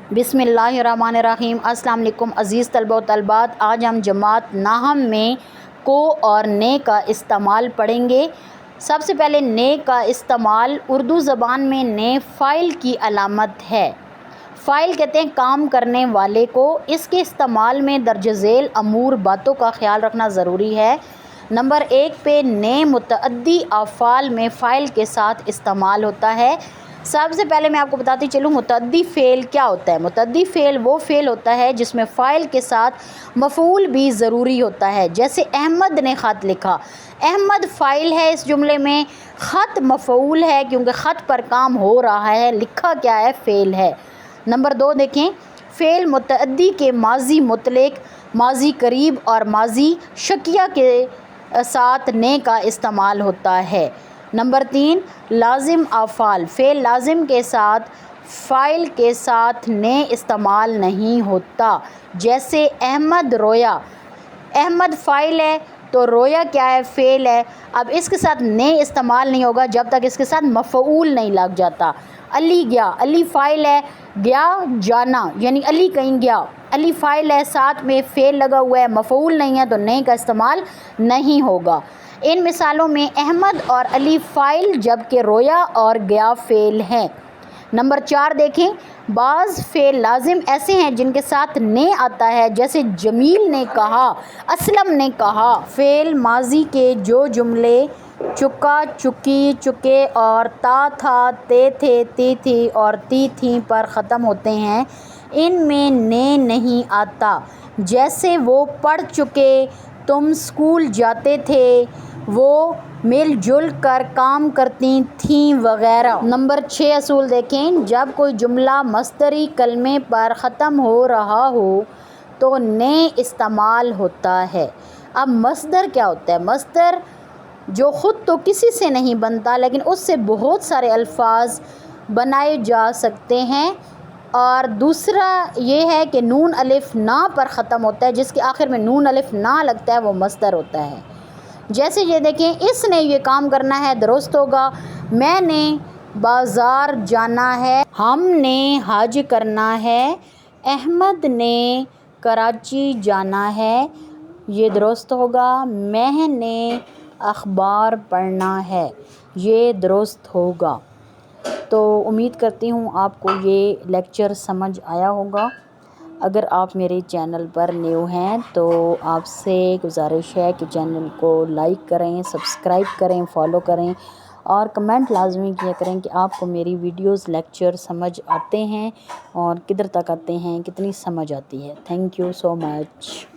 बिस्मिल्लाहिर्रहमानिर्रहीम। अस्सलाम वालेकुम अज़ीज़ तलबा व तलबात। आज हम जमात नाहम में को और ने का इस्तेमाल पढ़ेंगे। सबसे पहले ने का इस्तेमाल उर्दू ज़बान में ने फ़ाइल की अलामत है। फ़ाइल कहते हैं काम करने वाले को। इसके इस्तेमाल में दर्ज झेल अमूर बातों का ख्याल रखना ज़रूरी है। नंबर 1 पे ने मुतअद्दी अफ़ाल में फ़ाइल के साथ इस्तेमाल होता है। सबसे पहले मैं आपको बताती चलूँ मुतअद्दी फ़ेल क्या होता है। मुतअद्दी फ़ेल वो फ़ेल होता है जिसमें फ़ाइल के साथ मफ़ऊल भी ज़रूरी होता है। जैसे अहमद ने ख़त लिखा, अहमद फ़ाइल है इस जुमले में, ख़त मफ़ऊल है क्योंकि ख़त पर काम हो रहा है, लिखा क्या है, फ़ेल है। नंबर 2 देखें, फ़ेल मुतअद्दी के माज़ी मुतलक, माज़ी करीब और माज़ी शकिया के साथ ने का इस्तेमाल होता है। नंबर 3 लाजिम अफ़ाल, फ़ेल लाजिम के साथ फ़ाइल के साथ ने इस्तेमाल नहीं होता। जैसे अहमद रोया, अहमद फ़ाइल है तो रोया क्या है, फ़ेल है। अब इसके साथ ने इस्तेमाल नहीं होगा जब तक इसके साथ मफ़ऊल नहीं लग जाता। अली गया, अली फ़ाइल है, गया जाना यानी अली कहीं गया, अली फ़ाइल है, साथ में फ़ेल लगा हुआ है, मफ़ऊल नहीं है तो ने का इस्तेमाल नहीं होगा। इन मिसालों में अहमद और अली फ़ाइल जबकि रोया और गया फ़ेल हैं। नंबर 4 देखें, बाज़ फ़ेल लाजिम ऐसे हैं जिनके साथ ने आता है। जैसे जमील ने कहा, असलम ने कहा। फ़ेल माज़ी के जो जुमले चुका, चुकी, चुके और ता, था, ते, थे, ती, थी और ती, थी पर ख़त्म होते हैं, इनमें ने नहीं आता। जैसे वो पढ़ चुके, तुम स्कूल जाते थे, वो मिलजुल कर काम करती थीं वगैरह। नंबर 6 असूल देखें, जब कोई जुमला मस्दरी कलमे पर ख़त्म हो रहा हो तो ने इस्तेमाल होता है। अब मस्दर क्या होता है? मस्दर जो ख़ुद तो किसी से नहीं बनता लेकिन उससे बहुत सारे अल्फाज बनाए जा सकते हैं। और दूसरा ये है कि नून अलिफ ना पर ख़त्म होता है, जिसके आखिर में नून अलिफ ना लगता है वो मस्दर होता है। जैसे ये देखें, इसने ये काम करना है, दुरुस्त होगा। मैंने बाज़ार जाना है, हमने हज करना है, अहमद ने कराची जाना है, ये दुरुस्त होगा। मैंने अखबार पढ़ना है, ये दुरुस्त होगा। तो उम्मीद करती हूँ आपको ये लेक्चर समझ आया होगा। अगर आप मेरे चैनल पर न्यू हैं तो आपसे गुजारिश है कि चैनल को लाइक करें, सब्सक्राइब करें, फॉलो करें और कमेंट लाजमी किया करें कि आपको मेरी वीडियोस लेक्चर समझ आते हैं और किधर तक आते हैं, कितनी समझ आती है। Thank you so much.